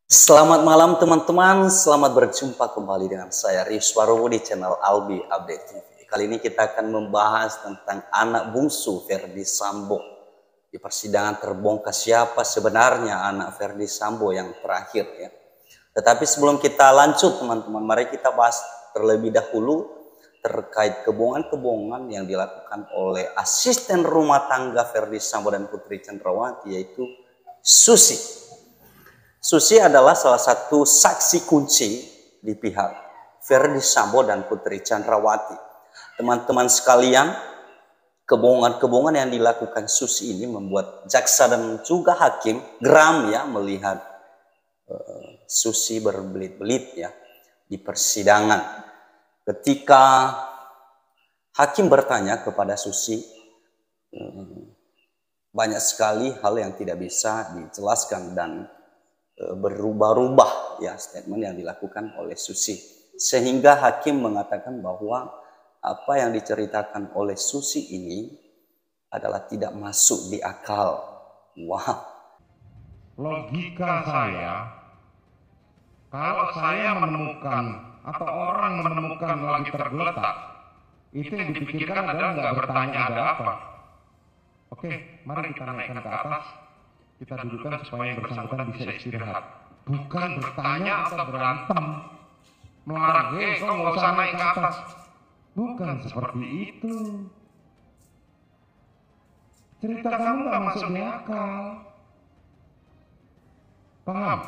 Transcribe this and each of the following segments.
Selamat malam teman-teman, selamat berjumpa kembali dengan saya Rizwarowo di channel Albi Update TV. Kali ini kita akan membahas tentang anak bungsu Verdi Sambo. Di persidangan terbongkar siapa sebenarnya anak Verdi Sambo yang terakhir ya. Tetapi sebelum kita lanjut teman-teman, mari kita bahas terlebih dahulu terkait kebohongan-kebohongan yang dilakukan oleh asisten rumah tangga Verdi Sambo dan Putri Chandrawati, yaitu Susi. Susi adalah salah satu saksi kunci di pihak Verdi Sambo dan Putri Chandrawati. Teman-teman sekalian, kebohongan-kebohongan yang dilakukan Susi ini membuat jaksa dan juga hakim geram ya melihat Susi berbelit-belit ya di persidangan. Ketika hakim bertanya kepada Susi, banyak sekali hal yang tidak bisa dijelaskan dan berubah-ubah ya statement yang dilakukan oleh Susi, sehingga hakim mengatakan bahwa apa yang diceritakan oleh Susi ini adalah tidak masuk di akal. Wah, logika saya, kalau saya menemukan atau orang menemukan lagi tergeletak, itu yang dipikirkan adalah nggak bertanya ada apa. Oke, mari kita naikkan ke atas, kita dudukan supaya yang bersangkutan bisa istirahat. Bukan bertanya atau berantem, melarang, kau nggak usah naik ke atas. Bukan seperti itu. Cerita kamu nggak masuk di akal. Paham?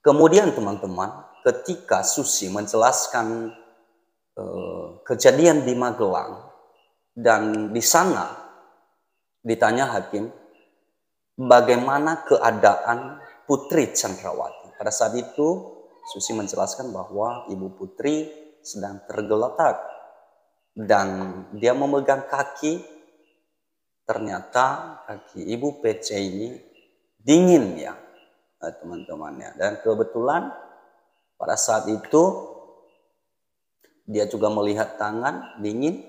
Kemudian teman-teman, ketika Susi menjelaskan kejadian di Magelang dan di sana ditanya hakim, bagaimana keadaan Putri Chandrawati? Pada saat itu Susi menjelaskan bahwa Ibu Putri sedang tergeletak dan dia memegang kaki. Ternyata kaki Ibu PC ini dingin ya teman-temannya. Dan kebetulan pada saat itu dia juga melihat tangan dingin.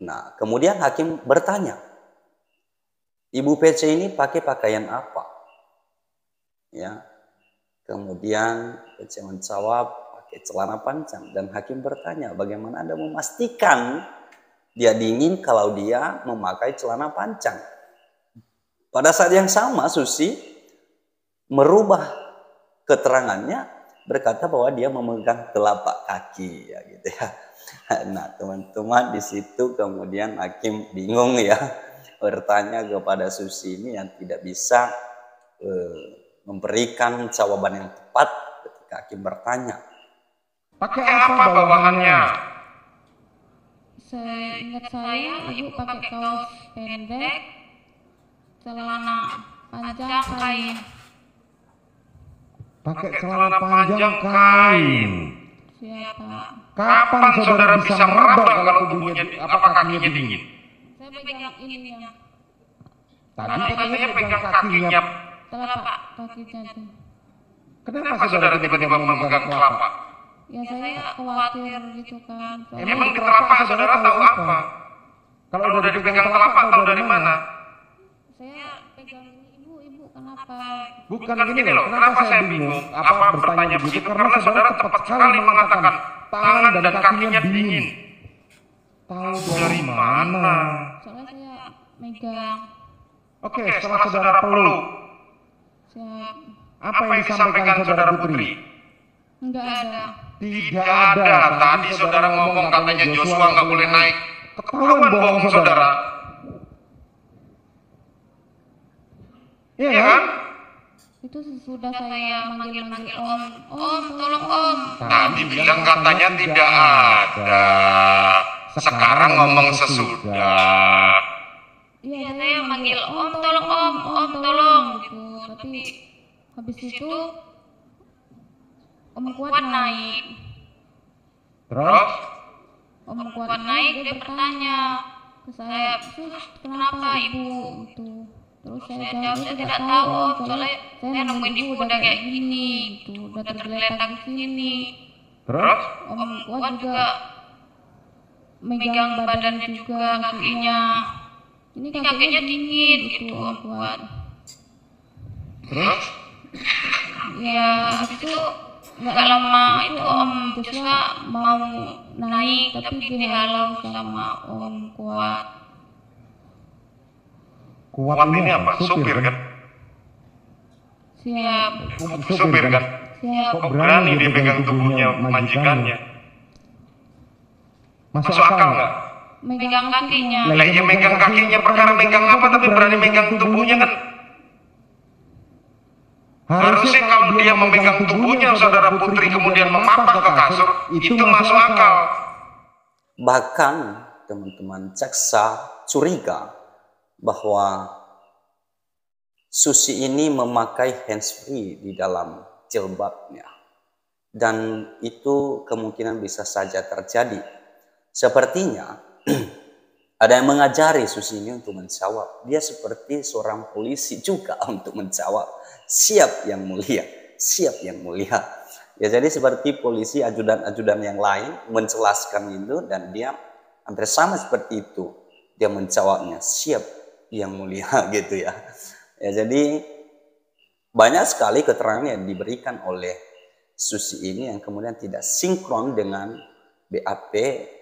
Nah, kemudian hakim bertanya, Ibu PC ini pakai pakaian apa? Ya. Kemudian PC menjawab pakai celana panjang, dan hakim bertanya, bagaimana Anda memastikan dia dingin kalau dia memakai celana panjang? Pada saat yang sama Susi merubah keterangannya, berkata bahwa dia memegang telapak kaki ya gitu ya. Nah, teman-teman, di situ kemudian hakim bingung ya, bertanya kepada Susi ini yang tidak bisa memberikan jawaban yang tepat ketika hakim bertanya. Pakai apa bawahannya? Seingat saya, ibu pakai kaos pendek, celana panjang kain. Pakai celana panjang kain. Siapa? Kapan saudara bisa meraba kalau tubuhnya, apakah kakinya dingin? Saya pegang ininya, Tadi katanya pegang kakinya. telapak kakinya itu. Kenapa saudara tiba-tiba memegang telapak? Ya saya khawatir gitu kan. Emang di telapak saudara tahu apa? Kalau udah dipegang telapak tahu dari mana? Saya pegang ini, ibu kenapa? Bukan gini loh, kenapa saya bingung apa bertanya begitu? Karena saudara tepat sekali mengatakan tangan dan kakinya dingin. Tahu dari mana? Soalnya saya megang. Oke, setelah saudara peluk, Siap. apa yang disampaikan saudara Putri? Enggak ada. Tidak ada. Tadi saudara ngomong katanya Joshua nggak boleh naik. Ketahuan bohong saudara. Iya kan? Itu sesudah saya manggil-manggil om, tolong om. Tadi bilang katanya tidak ada. Sekarang ngomong sesudah. Iya, saya manggil om, tolong gitu. Tapi habis itu Om Kuat naik. Terus? Om Kuat naik, dia bertanya ke saya, Sus, kenapa ibu? Gitu. Terus saya jawab, saya tidak tahu om, soalnya saya nemuin ibu udah kayak gini, gitu, udah tergeletak di sini. Terus? Om Kuat juga megang badannya juga, kakinya. Ini kakinya dingin, gitu Om Kuat. Terus? ya habis itu nggak lama itu Om Joshua mau naik tapi dihalau sama Om Kuat. Kuat ini apa? Supir kan? Siap. Supir kan? Siap. Kok berani dia pegang tubuhnya majikannya? Masuk akal nggak? Megang kakinya. Lah iya megang kakinya perkara megang apa tapi berani megang tubuhnya kan? Harusnya kalau dia memegang tubuhnya saudara Putri kemudian memapak ke kasur, itu masuk akal. Bahkan teman-teman jaksa curiga bahwa Susi ini memakai handsfree di dalam jilbabnya. Dan itu kemungkinan bisa saja terjadi. Sepertinya ada yang mengajari Susi ini untuk menjawab. Dia seperti seorang polisi juga untuk menjawab. Siap yang mulia, siap yang mulia. Ya jadi seperti polisi ajudan-ajudan yang lain menjelaskan itu dan dia hampir sama seperti itu. Dia menjawabnya siap yang mulia gitu ya. Ya jadi banyak sekali keterangan yang diberikan oleh Susi ini yang kemudian tidak sinkron dengan BAP.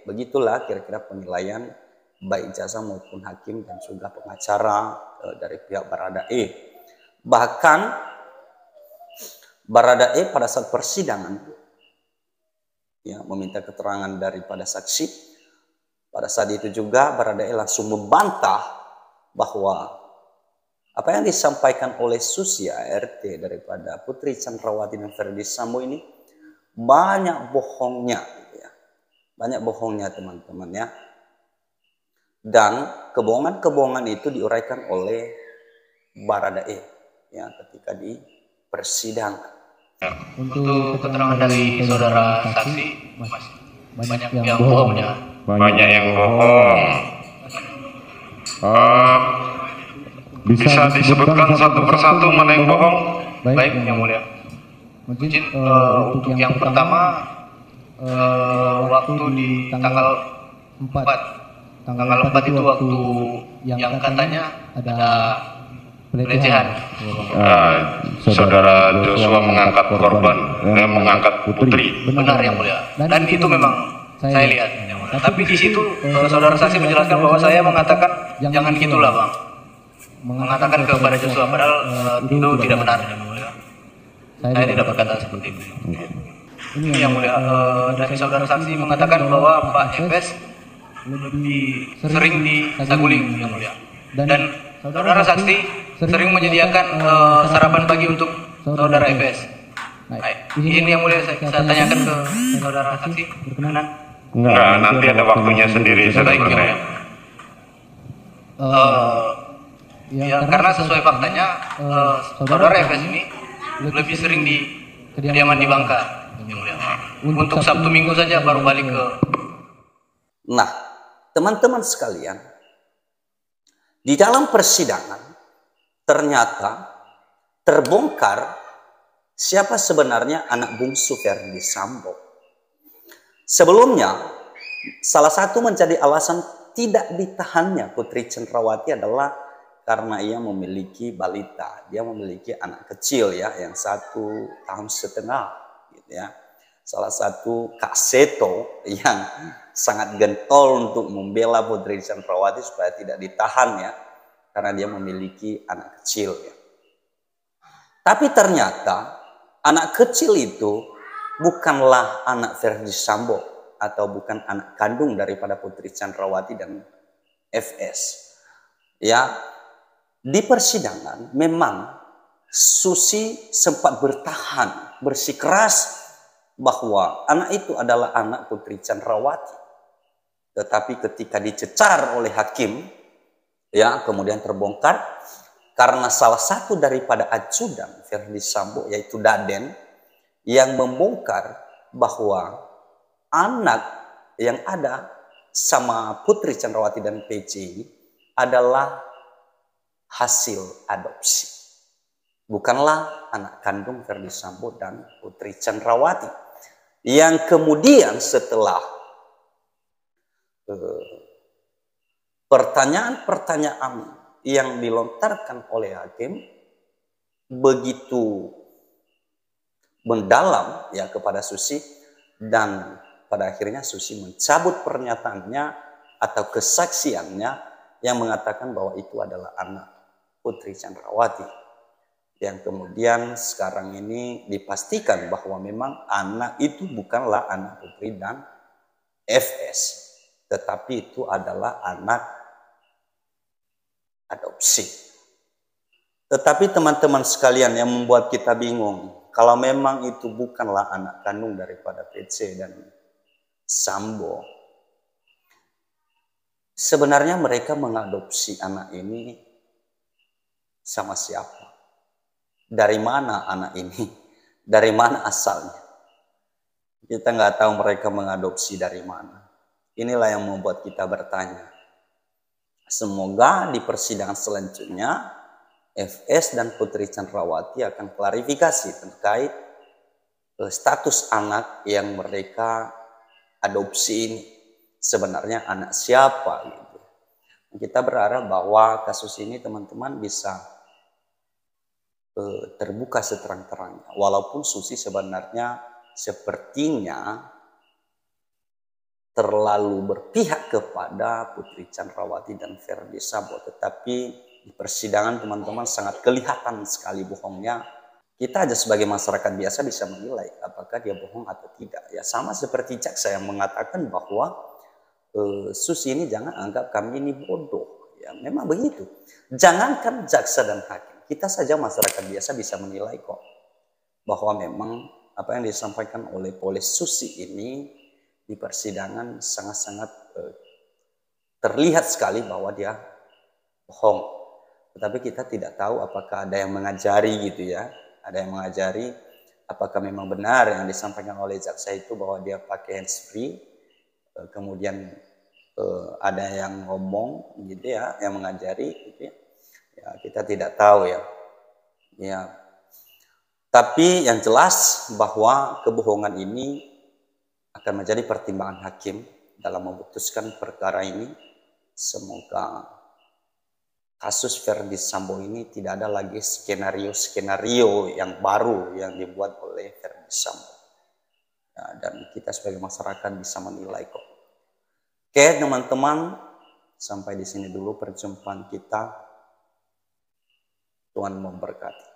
Begitulah kira-kira penilaian baik jaksa maupun hakim dan juga pengacara dari pihak Baradae. Bahkan Baradae pada saat persidangan ya meminta keterangan daripada saksi. Pada saat itu juga Baradae langsung membantah bahwa apa yang disampaikan oleh Susi ART daripada Putri Chandrawati dan Ferdi Sambo ini banyak bohongnya ya. Banyak bohongnya teman-teman ya. Dan kebohongan-kebohongan itu diuraikan oleh Baradae ya ketika di persidangan. Untuk keterangan dari saudara saksi banyak yang bohongnya. Banyak yang bohong. Bisa disebutkan satu persatu mana yang bohong? Baik yang mulia. Mungkin untuk yang pertama waktu di tanggal 4. Tanggal 4 itu waktu yang katanya ada pelecehan. Saudara Joshua mengangkat korban, mengangkat Putri. Benar yang mulia. Dan itu memang saya lihat. Tapi di situ saudara saksi menjelaskan bahwa saya mengatakan jangan gitulah bang. Mengatakan kepada Joshua padahal itu tidak benar yang mulia. Saya tidak berkata seperti itu. Ini yang mulia. Dari saudara saksi mengatakan bahwa Pak FS lebih sering di Saguling yang mulia. Dan saudara saksi sering menyediakan sarapan pagi untuk saudara FS. Ini yang mulia saya tanyakan ke saudara saksi berkenan. Enggak, nanti ada waktunya sendiri sebaiknya. Ya karena sesuai faktanya saudara FS ini lebih sering di kediaman di Bangka yang mulia. Untuk Sabtu Minggu saja baru balik ke. Nah, teman-teman sekalian, di dalam persidangan ternyata terbongkar siapa sebenarnya anak bungsu Ferdi Sambo. Sebelumnya, salah satu menjadi alasan tidak ditahannya Putri Chandrawati adalah karena ia memiliki balita. Dia memiliki anak kecil ya, yang 1,5 tahun gitu ya. Salah satu Kak Seto yang sangat gentol untuk membela Putri Chandrawati supaya tidak ditahan ya. Karena dia memiliki anak kecil ya. Tapi ternyata anak kecil itu bukanlah anak Ferdi Sambo atau bukan anak kandung daripada Putri Chandrawati dan FS. Ya, di persidangan memang Susi sempat bertahan, bersikeras bahwa anak itu adalah anak Putri Chandrawati. Tetapi ketika dicecar oleh hakim, ya kemudian terbongkar karena salah satu daripada ajudan Ferdi Sambo yaitu Daden yang membongkar bahwa anak yang ada sama Putri Chandrawati dan PJ adalah hasil adopsi, bukanlah anak kandung Ferdi Sambo dan Putri Chandrawati. Yang kemudian setelah pertanyaan-pertanyaan yang dilontarkan oleh hakim begitu mendalam ya kepada Susi, dan pada akhirnya Susi mencabut pernyataannya atau kesaksiannya yang mengatakan bahwa itu adalah anak Putri Chandrawati, yang kemudian sekarang ini dipastikan bahwa memang anak itu bukanlah anak Putri dan FS, tetapi itu adalah anak adopsi. Tetapi teman-teman sekalian, yang membuat kita bingung, kalau memang itu bukanlah anak kandung daripada PC dan Sambo, sebenarnya mereka mengadopsi anak ini sama siapa? Dari mana anak ini? Dari mana asalnya? Kita nggak tahu mereka mengadopsi dari mana. Inilah yang membuat kita bertanya. Semoga di persidangan selanjutnya FS dan Putri Chandrawati akan klarifikasi terkait status anak yang mereka adopsi ini. Sebenarnya anak siapa gitu. Kita berharap bahwa kasus ini teman-teman bisa terbuka seterang-terangnya. Walaupun Susi sebenarnya sepertinya terlalu berpihak kepada Putri Chandrawati dan Verdi Sambo, tetapi di persidangan teman-teman sangat kelihatan sekali bohongnya. Kita aja sebagai masyarakat biasa bisa menilai apakah dia bohong atau tidak. Ya sama seperti jaksa yang mengatakan bahwa Susi ini jangan anggap kami ini bodoh. Ya memang begitu. Jangankan jaksa dan hakim, kita saja masyarakat biasa bisa menilai kok bahwa memang apa yang disampaikan oleh Polis Susi ini di persidangan sangat-sangat terlihat sekali bahwa dia bohong. Tetapi kita tidak tahu apakah ada yang mengajari gitu ya. Ada yang mengajari apakah memang benar yang disampaikan oleh jaksa itu bahwa dia pakai handsfree. Kemudian ada yang ngomong gitu ya, yang mengajari gitu ya. Ya, kita tidak tahu ya. Ya. Tapi yang jelas bahwa kebohongan ini akan menjadi pertimbangan hakim dalam memutuskan perkara ini. Semoga kasus Verdi Sambo ini tidak ada lagi skenario-skenario yang baru yang dibuat oleh Verdi Sambo. Ya, dan kita sebagai masyarakat bisa menilai kok. Oke teman-teman, sampai di sini dulu perjumpaan kita. Tuhan memberkati.